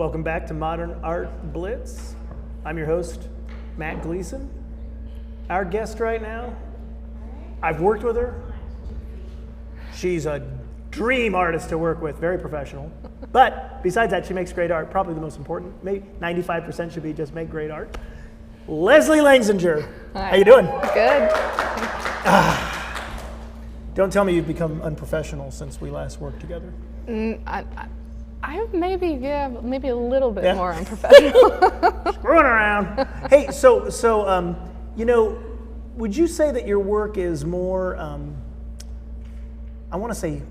Welcome back to Modern Art Blitz. I'm your host, Matt Gleason. Our guest right now, I've worked with her. She's a dream artist to work with, very professional. But besides that, she makes great art, probably the most important. Maybe 95% should be just make great art. Leslie Lanxinger. Hi. How you doing? Good. Don't tell me you've become unprofessional since we last worked together. I maybe a little bit more unprofessional. Screwing around. Hey, so would you say that your work is more, I want to say,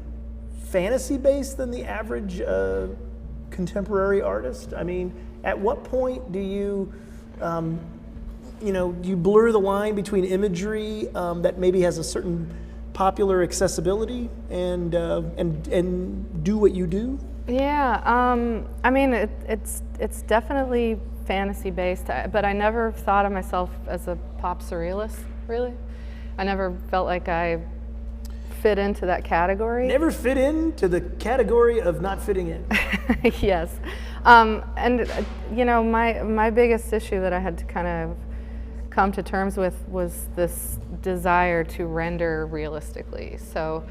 fantasy-based than the average contemporary artist? I mean, at what point do you, you blur the line between imagery that maybe has a certain popular accessibility and do what you do? Yeah, I mean, it's definitely fantasy-based, but I never thought of myself as a pop surrealist, really. I never felt like I fit into that category. Never fit into the category of not fitting in. Yes, my biggest issue that I had to kind of come to terms with was this desire to render realistically. So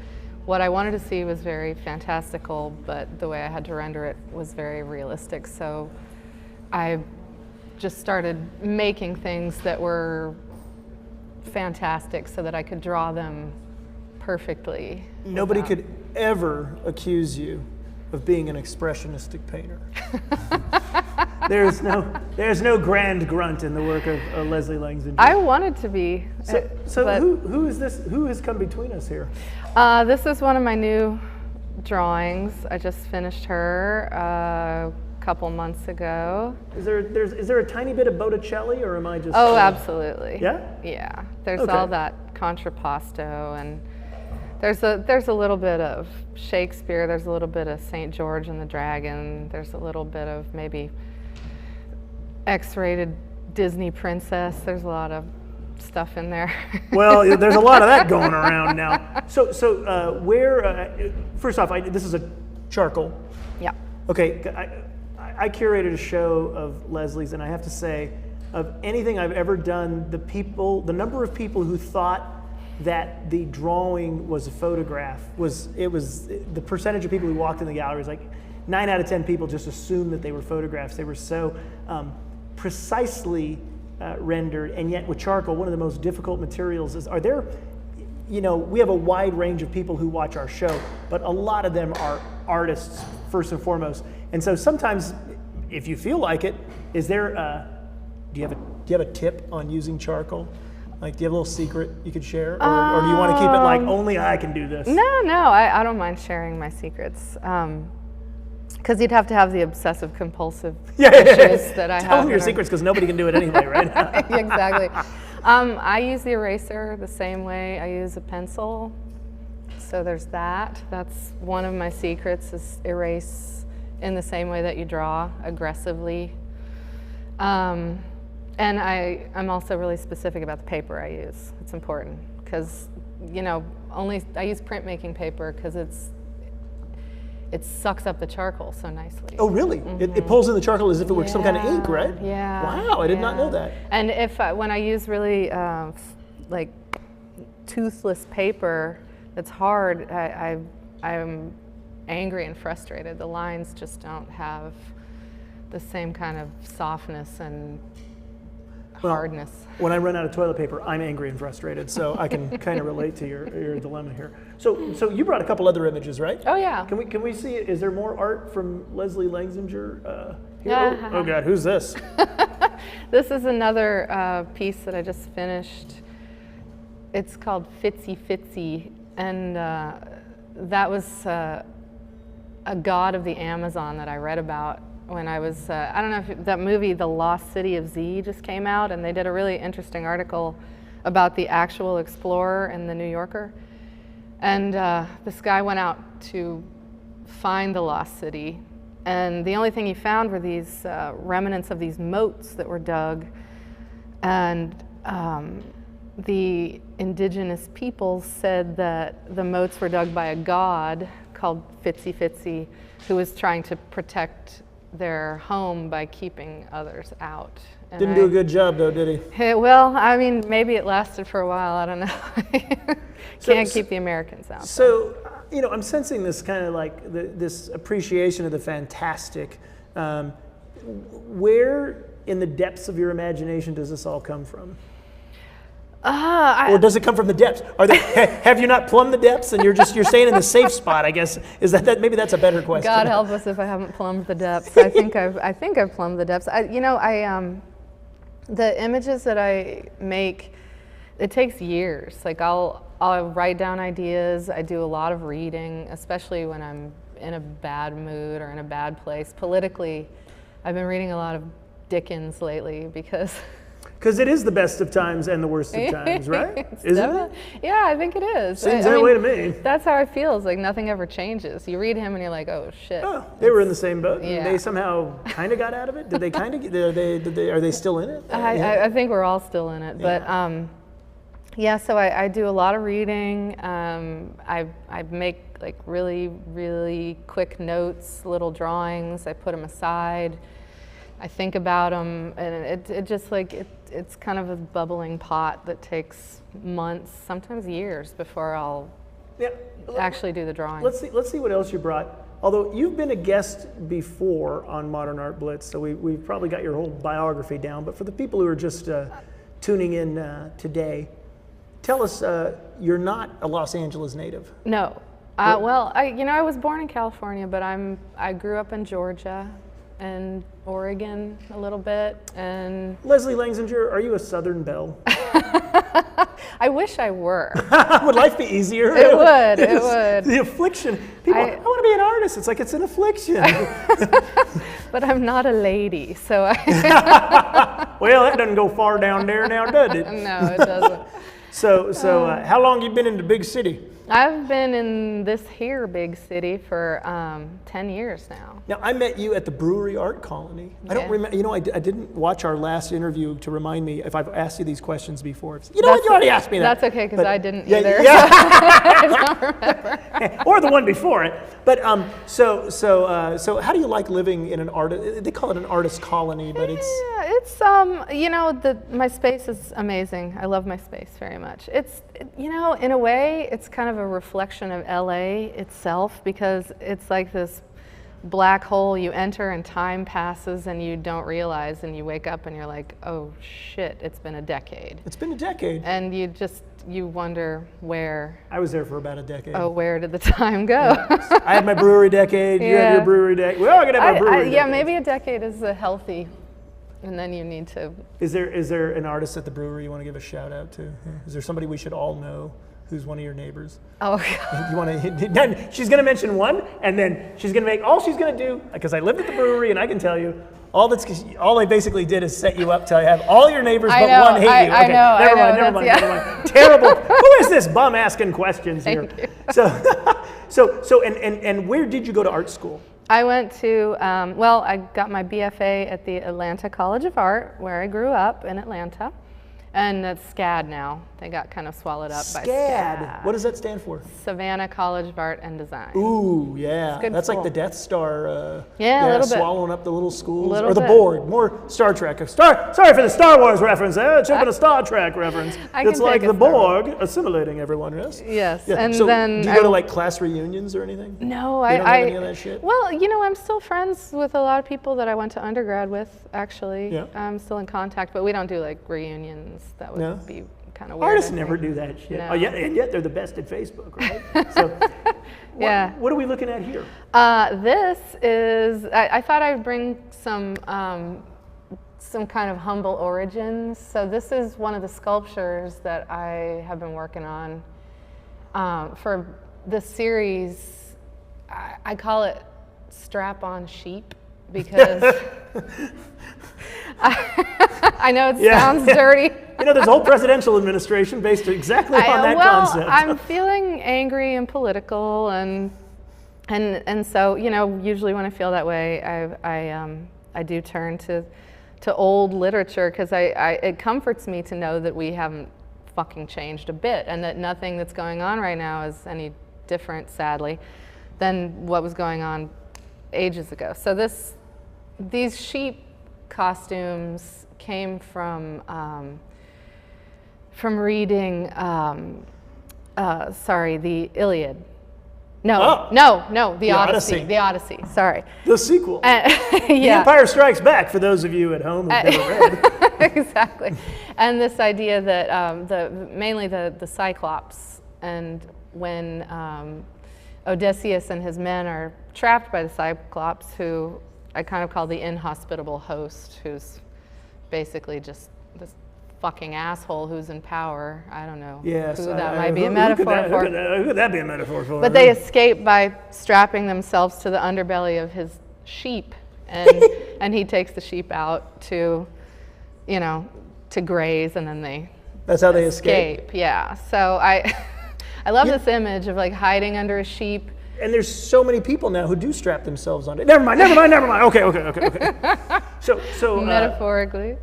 what I wanted to see was very fantastical, but the way I had to render it was very realistic. So I just started making things that were fantastic so that I could draw them perfectly. Nobody could ever accuse you of being an expressionistic painter. There's no grand grunt in the work of Leslie Lanxinger. I wanted to be. So who is this? Who has come between us here? This is one of my new drawings. I just finished her a couple months ago. Is there a tiny bit of Botticelli, or am I just? Oh, absolutely. Yeah. Yeah. There's all that contrapposto, and there's a little bit of Shakespeare. There's a little bit of St. George and the Dragon. There's a little bit of maybe X-rated Disney princess. There's a lot of stuff in there. Well, there's a lot of that going around now. So first off, this is a charcoal. Yeah. Okay, I curated a show of Leslie's, and I have to say, of anything I've ever done, the number of people who thought that the drawing was a photograph was the percentage of people who walked in the gallery was like 9 out of 10 people just assumed that they were photographs. They were so precisely rendered, and yet with charcoal, one of the most difficult materials is, we have a wide range of people who watch our show, but a lot of them are artists first and foremost. And so sometimes, if you feel like it, do you have a tip on using charcoal? Like, do you have a little secret you could share? Or do you want to keep it like, only I can do this? No, I don't mind sharing my secrets. Because you'd have to have the obsessive compulsive issues that I have. Tell them your secrets, because nobody can do it anyway, right? Exactly. I use the eraser the same way I use a pencil. So there's that. That's one of my secrets, is erase in the same way that you draw, aggressively. And I'm also really specific about the paper I use. It's important because, I use printmaking paper because it sucks up the charcoal so nicely. Oh, really? Mm-hmm. It pulls in the charcoal as if it were some kind of ink, right? Yeah. Wow, I did not know that. And when I use really like toothless paper that's hard, I'm angry and frustrated. The lines just don't have the same kind of softness and hardness. When I run out of toilet paper, I'm angry and frustrated, so I can kind of relate to your dilemma here. So you brought a couple other images, right? Oh yeah. Can we see it? Is there more art from Leslie Lanxinger here? Oh God, who's this? This is another piece that I just finished. It's called Fitzy Fitzy, and that was a god of the Amazon that I read about when I was, I don't know if that movie, The Lost City of Z, just came out, and they did a really interesting article about the actual explorer in the New Yorker. And this guy went out to find the lost city, and the only thing he found were these remnants of these moats that were dug. And the indigenous peoples said that the moats were dug by a god called Fitzy Fitzy, who was trying to protect their home by keeping others out. And Didn't do a good job though, did he? Well, I mean, maybe it lasted for a while. I don't know. Can't keep the Americans out. So, you know, I'm sensing this kind of like this appreciation of the fantastic. Where in the depths of your imagination does this all come from? Or does it come from the depths? Have you not plumbed the depths and you're staying in the safe spot? I guess is that maybe that's a better question. God help us if I haven't plumbed the depths. I think I've plumbed the depths. The images that I make, it takes years. Like I'll write down ideas. I do a lot of reading, especially when I'm in a bad mood or in a bad place. Politically, I've been reading a lot of Dickens lately because it is the best of times and the worst of times, right? Isn't it? Yeah, I think it is. Seems that way to me. That's how it feels. Like nothing ever changes. You read him and you're like, oh shit. Oh, they were in the same boat. Yeah. And they somehow kind of got out of it. Did they kind of? Are they still in it? I think we're all still in it. But yeah. So I do a lot of reading. I make like really, really quick notes, little drawings. I put them aside. I think about them, and it just like it's kind of a bubbling pot that takes months, sometimes years, before I'll actually do the drawing. Let's see what else you brought. Although you've been a guest before on Modern Art Blitz, so we've probably got your whole biography down. But for the people who are just tuning in today, tell us you're not a Los Angeles native. No. Well, I was born in California, but I grew up in Georgia and Oregon a little bit. And Leslie Lanxinger, are you a Southern belle? I wish I were. Would life be easier? It would. It would. The affliction. People, I want to be an artist. It's like it's an affliction. But I'm not a lady, so Well, that doesn't go far down there now, does it? No, it doesn't. So how long you been in the big city? I've been in this here big city for 10 years now. Now, I met you at the Brewery Art Colony. I don't remember, I didn't watch our last interview to remind me if I've asked you these questions before. You already asked me that. That's okay, because I didn't either. Yeah. I don't remember. Or the one before it. But so how do you like living in an artist, they call it an artist colony, but it's... Yeah, it's, my space is amazing. I love my space very much. It's, in a way, it's kind of a reflection of LA itself, because it's like this black hole you enter and time passes and you don't realize, and you wake up and you're like, oh shit, it's been a decade. It's been a decade. And you wonder where. I was there for about a decade. Oh, where did the time go? Yeah. I had my brewery decade, you had your brewery decade. We all gonna have our brewery decade. Yeah, maybe a decade is a healthy, and then you need to. Is there an artist at the brewery you want to give a shout out to? Is there somebody we should all know who's one of your neighbors? Oh, God. You want to? Then she's going to mention one, and then she's going to make all she's going to do. Because I lived at the brewery, and I can tell you, all they basically did is set you up to have all your neighbors but one hate you. Okay, I know. Never mind. Terrible. Who is this bum asking questions here? So and where did you go to art school? I went to, I got my BFA at the Atlanta College of Art, where I grew up in Atlanta. And that's SCAD now. They got kind of swallowed up by SCAD. What does that stand for? Savannah College of Art and Design. Ooh, yeah. That's school. like the Death Star. A little bit. Swallowing up the little schools. Little or the bit. Borg. More Star Trek. Sorry for the Star Wars reference. Jumping a Star Trek reference. It's like the Borg assimilating everyone, yes? Yes. Yeah. And so then do you go to like class reunions or anything? No, you don't have any of that shit? Well, I'm still friends with a lot of people that I went to undergrad with, actually. Yeah. I'm still in contact, but we don't do like reunions. That would be kind of weird. Artists never do that shit. No. Oh, yeah, and yet they're the best at Facebook, right? So, what are we looking at here? This is, I thought I'd bring some kind of humble origins. So this is one of the sculptures that I have been working on for this series. I call it Strap-on Sheep, because I know it sounds dirty. There's a whole presidential administration based exactly on that concept. I'm feeling angry and political, and so usually when I feel that way, I do turn to old literature, because it comforts me to know that we haven't fucking changed a bit, and that nothing that's going on right now is any different, sadly, than what was going on ages ago. So this these sheep costumes came from reading, the Iliad. No, the Odyssey. The Odyssey, sorry. The sequel. Yeah. The Empire Strikes Back, for those of you at home who've never read. Exactly. And this idea that mainly the Cyclops, and when Odysseus and his men are trapped by the Cyclops, who I kind of call the inhospitable host, who's basically just this fucking asshole who's in power. I don't know who that might be a metaphor for. Who could that be a metaphor for? But they escape by strapping themselves to the underbelly of his sheep, and he takes the sheep out to graze, and then they That's how they escape. Yeah. So I love this image of like hiding under a sheep. And there's so many people now who do strap themselves on it. Never mind. Okay. So Metaphorically.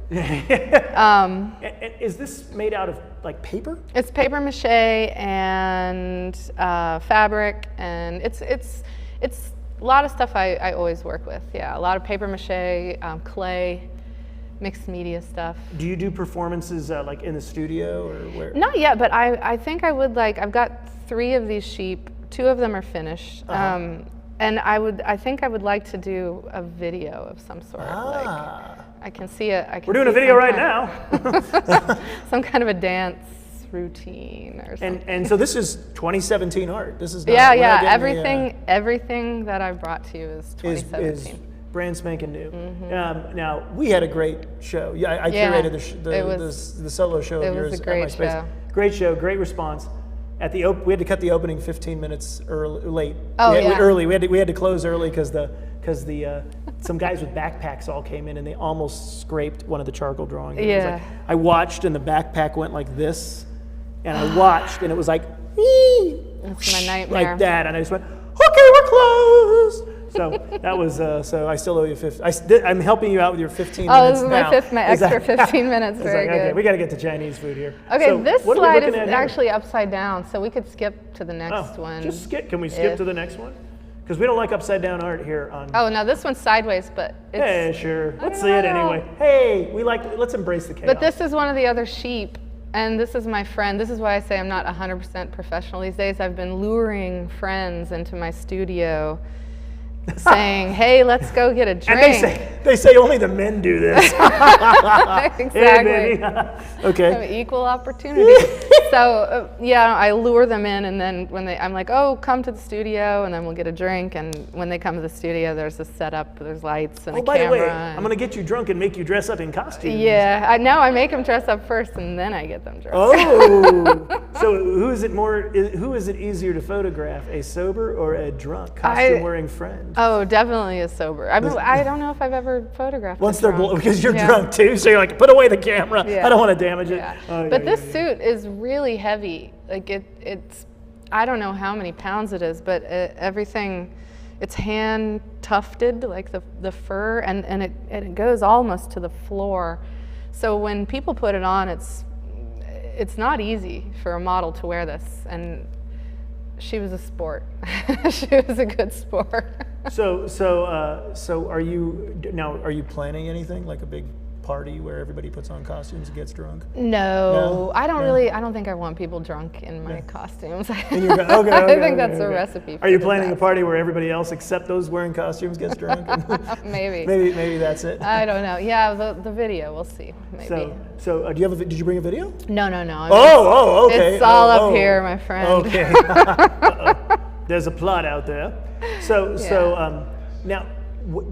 Is this made out of like paper? It's paper mache and fabric, and it's a lot of stuff I always work with. Yeah, a lot of paper mache, clay, mixed media stuff. Do you do performances like in the studio or where? Not yet, but I think I would like. I've got 3 of these sheep. 2 of them are finished, and I think I would like to do a video of some sort. Like, I can see it. We're doing a video right now. Some kind of a dance routine or something. And so this is 2017 art. This is not, everything that I've brought to you is 2017. Is brand spanking new. Mm-hmm. Now we had a great show. I curated the solo show of yours at my space. Show. Great show, great response. We had to cut the opening 15 minutes late. Early. We had to close early because some guys with backpacks all came in and they almost scraped one of the charcoal drawings. Yeah. I watched and the backpack went like this, and I watched and it was like, that's my nightmare. Like that, and I just went, okay, we're closed. So that was so I still owe you 15. I'm helping you out with your 15 minutes now. This is my extra 15 minutes. Very good. Okay, we got to get to Chinese food here. Okay, so this slide is actually upside down, so we could skip to the next one. Just skip. Can we skip to the next one? Because we don't like upside down art here on. Oh no, this one's sideways, but it's. Yeah, sure. Let's see it anyway. Hey, let's embrace the chaos. But this is one of the other sheep. And this is my friend. This is why I say I'm not 100% professional these days. I've been luring friends into my studio saying, hey, let's go get a drink. And they say only the men do this. Exactly. Hey, baby. Okay. Equal opportunity. So I lure them in, and then I'm like, oh, come to the studio, and then we'll get a drink. And when they come to the studio, there's a setup, there's lights and a camera. By the way, I'm gonna get you drunk and make you dress up in costumes. Yeah, I make them dress up first, and then I get them drunk. Oh, so who is it easier to photograph, a sober or a drunk costume-wearing friend? Oh, definitely a sober. I don't know if I've ever photographed. Once they're because you're drunk too, so you're like, put away the camera. Yeah. I don't want to damage it. Yeah. But this suit is really heavy. Like it's, I don't know how many pounds it is, but everything, it's hand tufted, like the fur, and it goes almost to the floor. So when people put it on, it's not easy for a model to wear this, and she was a sport. She was a good sport. So are you planning anything, like a big party where everybody puts on costumes and gets drunk? No, I don't think I want people drunk in my costumes. I think that's a recipe for Are you planning a party where everybody else except those wearing costumes gets drunk? Maybe. Maybe that's it. I don't know. Yeah, the video, we'll see. Maybe. So did you bring a video? No. Okay. It's all up here, my friend. Okay. There's a plot out there. So now,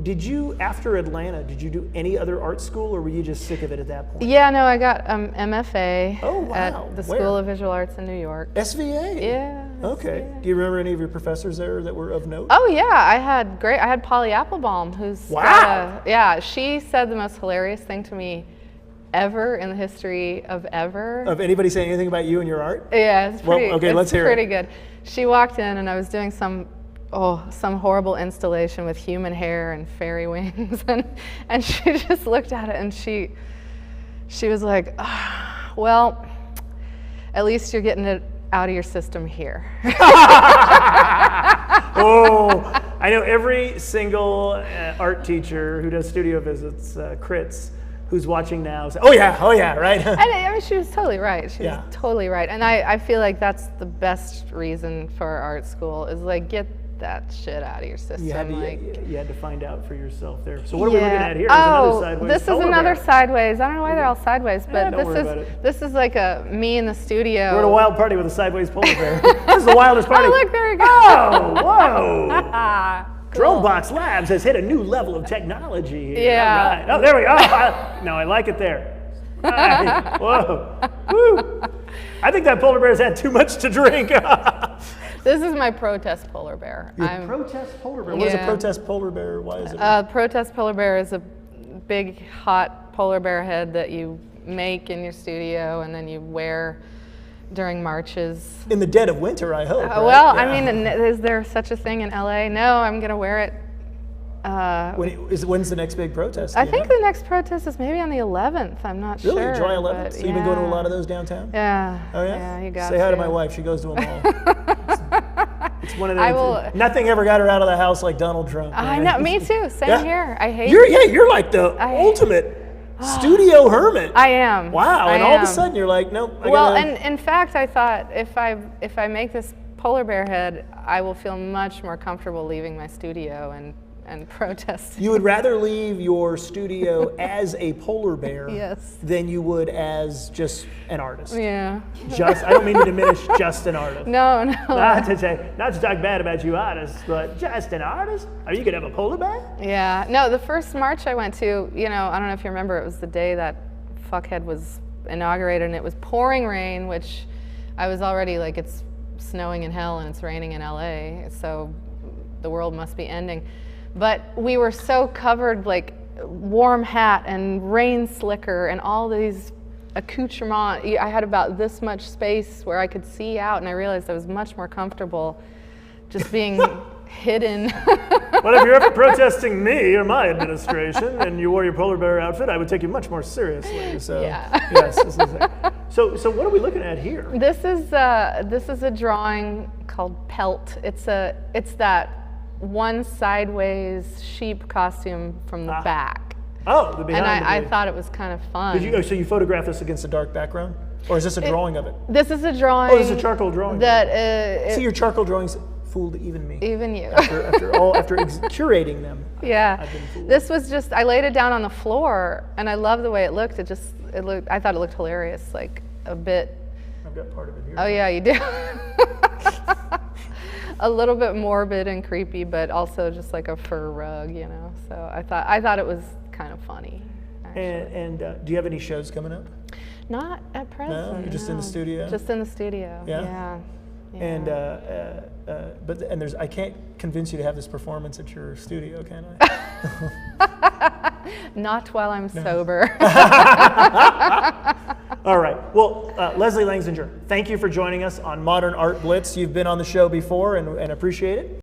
did you, after Atlanta, did you do any other art school, or were you just sick of it at that point? Yeah, no, I got MFA at the Where? School of Visual Arts in New York. SVA? Yeah. Okay. SVA. Do you remember any of your professors there that were of note? Oh yeah, I had Polly Applebaum, who's she said the most hilarious thing to me ever in the history of ever. Of anybody saying anything about you and your art? Yeah, it's pretty. Let's hear it. Pretty good. She walked in, and I was doing some horrible installation with human hair and fairy wings, and she just looked at it, and she was like, well, at least you're getting it out of your system here. Oh, I know every single art teacher who does studio visits, crits, who's watching now say, oh yeah, right? And I mean, she was totally right. She Yeah. was totally right. And I feel like that's the best reason for art school is like get that shit out of your system. You had to find out for yourself there. So what are we Yeah. looking at here? There's another sideways this is polar another bear. sideways. I don't know why they're all sideways, but don't worry about it. this is like a me in the studio. We're at a wild party with a sideways polar bear. This is the wildest party. Oh, look, there we go. Oh, whoa. Cool. DroneBox Labs has hit a new level of technology here. Yeah. All right. Oh, there we go. No, I like it there. Right. Whoa. Woo. I think that polar bear's had too much to drink. This is my protest polar bear. Your protest polar bear? What is a Yeah. protest polar bear? Why is it? Protest polar bear is a big, hot polar bear head that you make in your studio and then you wear during marches. In the dead of winter, I hope. Right? Well, Yeah. I mean, is there such a thing in LA? No, I'm going to wear it. When's the next big protest? I think the next protest is maybe on the 11th. I'm not Really? sure. July 11th? but So you've been going to a lot of those downtown? Yeah. Oh, yeah? Yeah, you got Say hi to to. my wife. She goes to them all. It's one of those. I will- Nothing ever got her out of the house like Donald Trump. I man. know, me too. Same Yeah. here. I hate You're like the ultimate studio hermit. I am. Wow, I and all of am. a sudden you're like, nope. Well, and in fact, I thought if I make this polar bear head, I will feel much more comfortable leaving my studio and protesting. you would rather leave your studio as a polar bear Yes. than you would as just an artist. Yeah. I don't mean to diminish just an artist. No. Not to talk bad about you artists, but just an artist? Are you gonna have a polar bear? Yeah. No, the first march I went to, I don't know if you remember, it was the day that Fuckhead was inaugurated and it was pouring rain, which I was already like, it's snowing in hell and it's raining in LA, so the world must be ending. But we were so covered, like warm hat and rain slicker and all these accoutrements. I had about this much space where I could see out, and I realized I was much more comfortable just being hidden. Well, if you're ever protesting me or my administration and you wore your polar bear outfit, I would take you much more seriously. So, Yeah. yes, this is it. So what are we looking at here? This is a drawing called Pelt. It's that one sideways sheep costume from the back. Oh, the behind. And I thought it was kind of fun. So you photographed this against a dark background? Or is this a drawing of it? This is a drawing. Oh, this is a charcoal drawing. That See, your charcoal drawings fooled even me. even you. After curating them. Yeah. I've been fooled. This was just, I laid it down on the floor and I love the way it looked. I thought it looked hilarious, like a bit. I've got part of it here. Oh yeah, you do. A little bit morbid and creepy, but also just like a fur rug, So I thought it was kind of funny. And do you have any shows coming up? Not at present. No, you're just in the studio? Just in the studio. Yeah? Yeah. And I can't convince you to have this performance at your studio, can I? Not while I'm sober. All right. Well, Leslie Lanxinger, thank you for joining us on Modern Art Blitz. You've been on the show before and appreciate it.